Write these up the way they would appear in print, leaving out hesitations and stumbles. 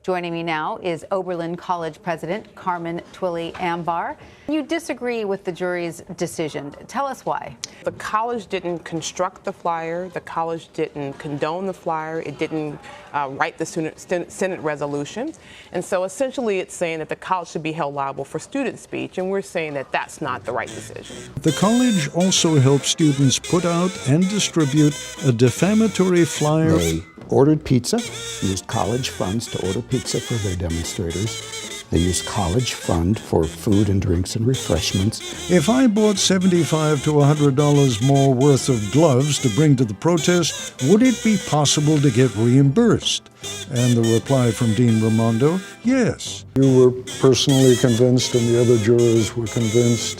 Joining me now is Oberlin College President Carmen Twilley-Ambar. You disagree with the jury's decision. Tell us why. The college didn't construct the flyer. The college didn't condone the flyer. It didn't write the Senate resolution. And so essentially it's saying that the college should be held liable for student speech, and we're saying that that's not the right decision. The college also helps students put out and distribute a defamatory flyer. They ordered pizza, used college funds to order pizza for their demonstrators. They used college fund for food and drinks and refreshments. If I bought $75 to $100 more worth of gloves to bring to the protest, would it be possible to get reimbursed? And the reply from Dean Raimondo, yes. You were personally convinced and the other jurors were convinced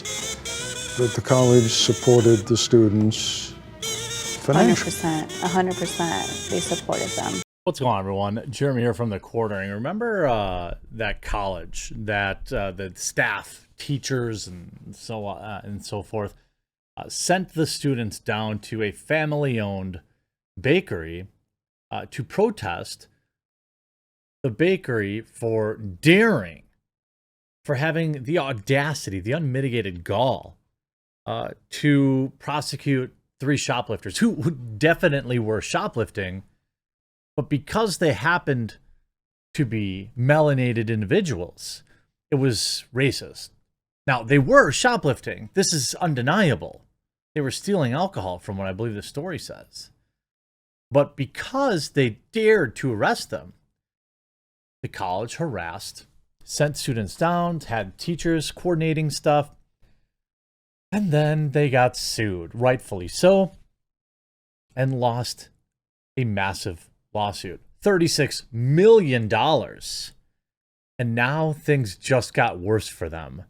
that the college supported the students financially. 100%. They supported them. What's going on, everyone? Jeremy here from the Quartering. Remember that college that the staff, teachers, and so forth sent the students down to a family-owned bakery to protest the bakery for having the audacity, the unmitigated gall to prosecute 3 shoplifters who definitely were shoplifting. But because they happened to be melanated individuals, it was racist. Now, they were shoplifting. This is undeniable. They were stealing alcohol, from what I believe the story says. But because they dared to arrest them, the college harassed, sent students down, had teachers coordinating stuff, and then they got sued, rightfully so, and lost a massive lawsuit, $36 million. And now things just got worse for them.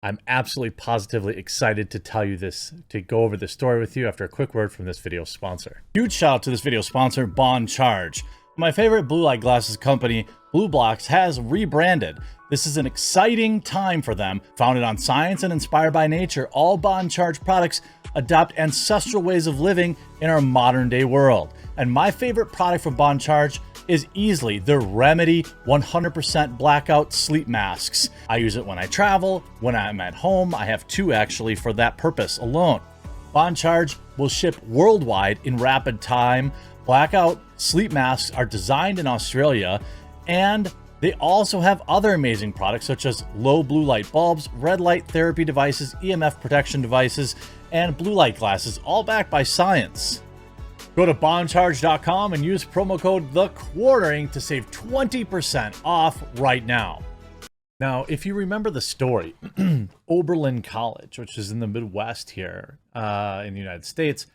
I'm absolutely positively excited to tell you this, to go over this story with you after a quick word from this video sponsor. Huge shout out to this video sponsor, Bond Charge. My favorite blue light glasses company, Blue Blocks, has rebranded. This is an exciting time for them. Founded on science and inspired by nature, all Bond Charge products adopt ancestral ways of living in our modern day world. And my favorite product from Bond Charge is easily their Remedy 100% blackout sleep masks. I use it when I travel, when I'm at home. I have 2 actually for that purpose alone. Bond Charge will ship worldwide in rapid time. Blackout sleep masks are designed in Australia, and they also have other amazing products such as low blue light bulbs, red light therapy devices, EMF protection devices, and blue light glasses, all backed by science. Go to bondcharge.com and use promo code THEQUARTERING to save 20% off right now. Now, if you remember the story, Oberlin College, which is in the Midwest here in the United States,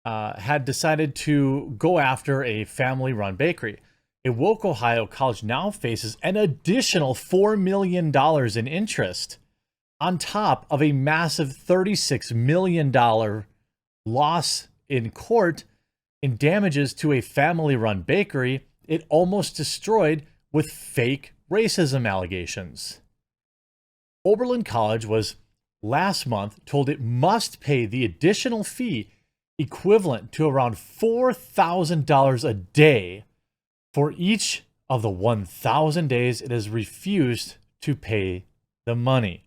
had decided to go after a family-run bakery. A Woke, Ohio college now faces an additional $4 million in interest on top of a massive $36 million loss in court in damages to a family-run bakery it almost destroyed with fake racism allegations. Oberlin College was last month told it must pay the additional fee equivalent to around $4,000 a day for each of the 1,000 days it has refused to pay the money.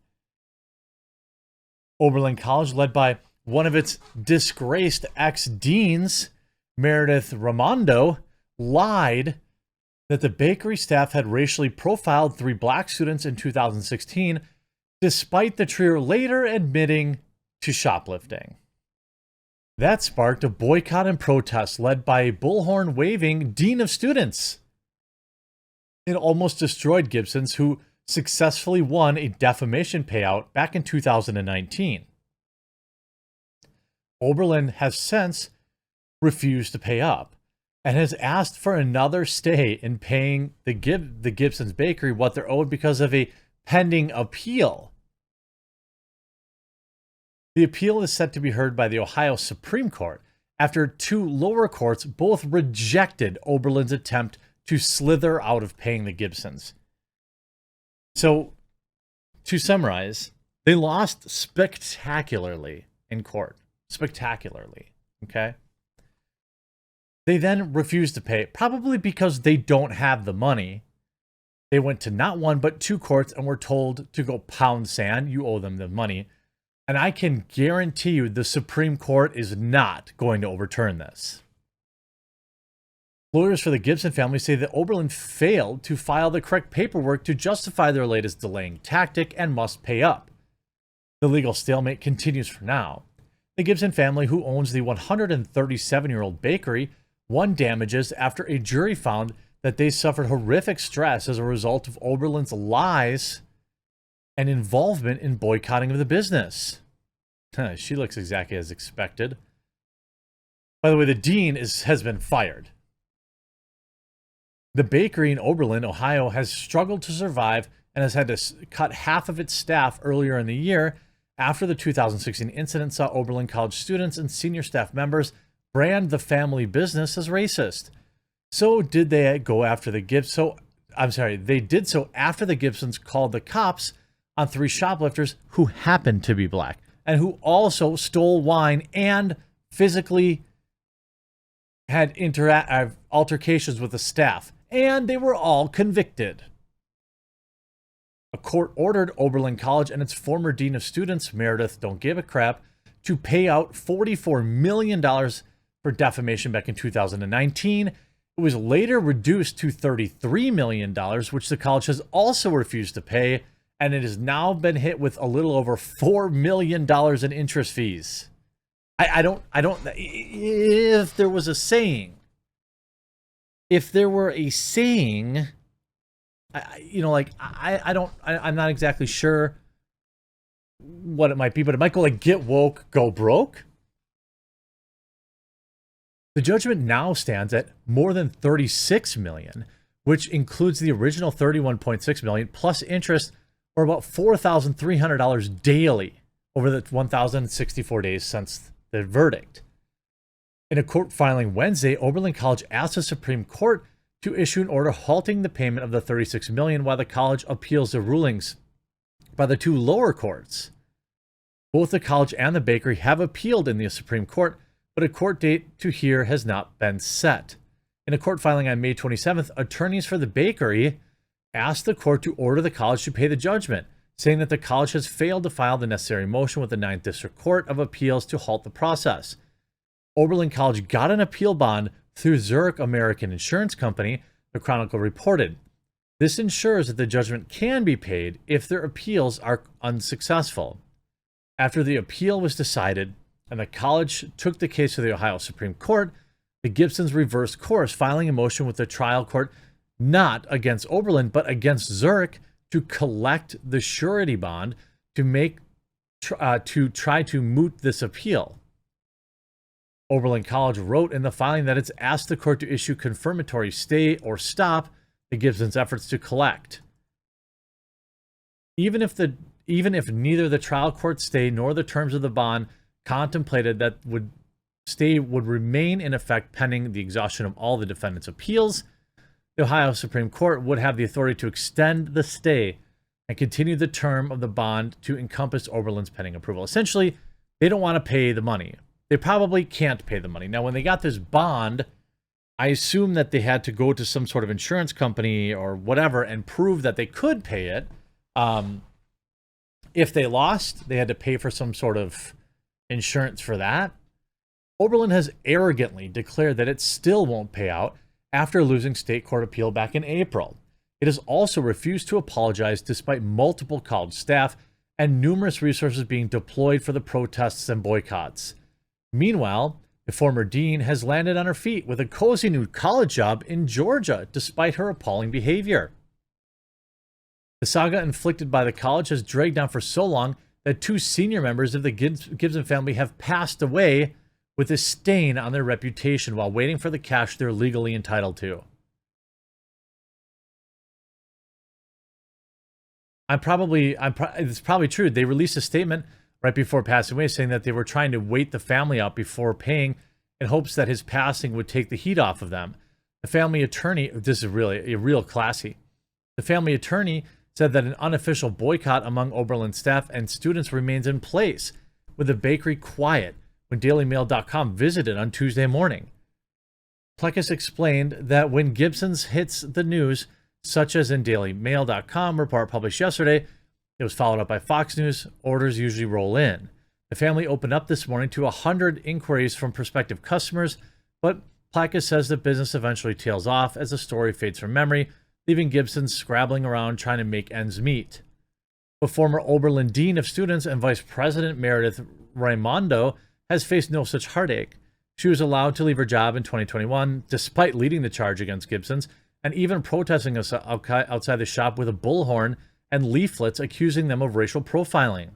Oberlin College, led by one of its disgraced ex-deans, Meredith Raimondo, lied that the bakery staff had racially profiled 3 black students in 2016, despite the trio later admitting to shoplifting. That sparked a boycott and protest led by a bullhorn-waving dean of students. It almost destroyed Gibson's, who successfully won a defamation payout back in 2019. Oberlin has since refused to pay up and has asked for another stay in paying the Gibson's Bakery what they're owed because of a pending appeal. The appeal is set to be heard by the Ohio Supreme Court after 2 lower courts both rejected Oberlin's attempt to slither out of paying the Gibsons. So, to summarize, they lost spectacularly in court. Spectacularly, okay? They then refused to pay, probably because they don't have the money They went to not one, but 2 courts and were told to go pound sand. You owe them the money. And I can guarantee you the Supreme Court is not going to overturn this. Lawyers for the Gibson family say that Oberlin failed to file the correct paperwork to justify their latest delaying tactic and must pay up. The legal stalemate continues for now. The Gibson family, who owns the 137-year-old bakery, won damages after a jury found that they suffered horrific stress as a result of Oberlin's lies and involvement in boycotting of the business. She looks exactly as expected. By the way, the dean has been fired. The bakery in Oberlin, Ohio, has struggled to survive and has had to cut half of its staff earlier in the year after the 2016 incident saw Oberlin College students and senior staff members brand the family business as racist. So did they go after the Gibson? They did so after the Gibsons called the cops on 3 shoplifters who happened to be black and who also stole wine and physically had altercations with the staff, and they were all convicted. A court ordered Oberlin College and its former dean of students, Meredith Don't Give a Crap, to pay out $44 million for defamation back in 2019. It was later reduced to $33 million, which the college has also refused to pay, and it has now been hit with a little over $4 million in interest fees. I don't, if there was a saying, I'm not exactly sure what it might be, but it might go like, get woke, go broke. The judgment now stands at more than $36 million, which includes the original $31.6 million plus interest, or about $4,300 daily over the 1,064 days since the verdict. In a court filing Wednesday, Oberlin College asked the Supreme Court to issue an order halting the payment of the $36 million while the college appeals the rulings by the 2 lower courts. Both the college and the bakery have appealed in the Supreme Court, but a court date to hear has not been set. In a court filing on May 27th, attorneys for the bakery asked the court to order the college to pay the judgment, saying that the college has failed to file the necessary motion with the 9th District Court of Appeals to halt the process. Oberlin College got an appeal bond through Zurich American Insurance Company, the Chronicle reported. This ensures that the judgment can be paid if their appeals are unsuccessful. After the appeal was decided and the college took the case to the Ohio Supreme Court, the Gibsons reversed course, filing a motion with the trial court not against Oberlin, but against Zurich to collect the surety bond to try to moot this appeal. Oberlin College wrote in the filing that it's asked the court to issue confirmatory stay or stop the Gibsons' efforts to collect. Even if neither the trial court stay nor the terms of the bond contemplated that would remain in effect pending the exhaustion of all the defendants' appeals, the Ohio Supreme Court would have the authority to extend the stay and continue the term of the bond to encompass Oberlin's pending approval. Essentially, they don't want to pay the money. They probably can't pay the money. Now, when they got this bond, I assume that they had to go to some sort of insurance company or whatever and prove that they could pay it. If they lost, they had to pay for some sort of insurance for that. Oberlin has arrogantly declared that it still won't pay out after losing state court appeal back in April. It has also refused to apologize despite multiple college staff and numerous resources being deployed for the protests and boycotts. Meanwhile, the former dean has landed on her feet with a cozy new college job in Georgia despite her appalling behavior. The saga inflicted by the college has dragged on for so long that 2 senior members of the Gibson family have passed away with a stain on their reputation while waiting for the cash they're legally entitled to. It's probably true. They released a statement right before passing away saying that they were trying to wait the family out before paying in hopes that his passing would take the heat off of them. The family attorney, this is really real classy. The family attorney said that an unofficial boycott among Oberlin staff and students remains in place, with the bakery quiet when DailyMail.com visited on Tuesday morning. Plekas explained that when Gibson's hits the news, such as in dailymail.com report published yesterday. It was followed up by Fox News. Orders usually roll in. The family opened up this morning to 100 inquiries from prospective customers, but Plaka says the business eventually tails off as the story fades from memory, leaving Gibson scrabbling around trying to make ends meet. The former Oberlin Dean of Students and Vice President Meredith Raimondo has faced no such heartache. She was allowed to leave her job in 2021, despite leading the charge against Gibson's, and even protesting outside the shop with a bullhorn and leaflets accusing them of racial profiling.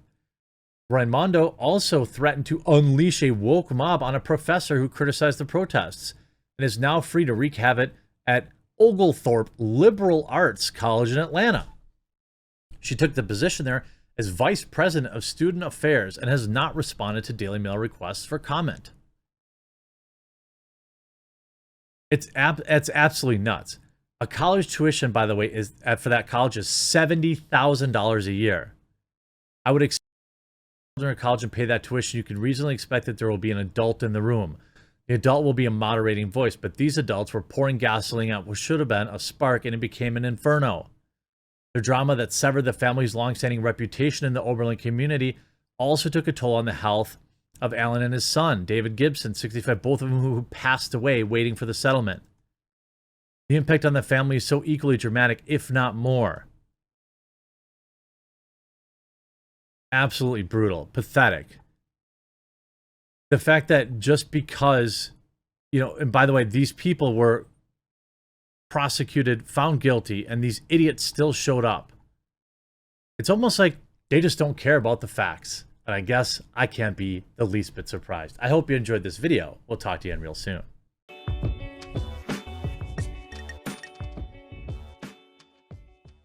Raimondo also threatened to unleash a woke mob on a professor who criticized the protests, and is now free to wreak havoc at Oglethorpe Liberal Arts College in Atlanta. She took the position there as Vice President of Student Affairs and has not responded to Daily Mail requests for comment. It's absolutely nuts. A college tuition, by the way, is for that college is $70,000 a year. I would expect children at college and pay that tuition. You can reasonably expect that there will be an adult in the room. The adult will be a moderating voice, but these adults were pouring gasoline at what should have been a spark, and it became an inferno. The drama that severed the family's longstanding reputation in the Oberlin community also took a toll on the health of Alan and his son, David Gibson, 65, both of them who passed away waiting for the settlement. The impact on the family is so equally dramatic, if not more. Absolutely brutal, pathetic. The fact that just because, and by the way, these people were prosecuted, found guilty, and these idiots still showed up. It's almost like they just don't care about the facts. And I guess I can't be the least bit surprised. I hope you enjoyed this video. We'll talk to you again real soon.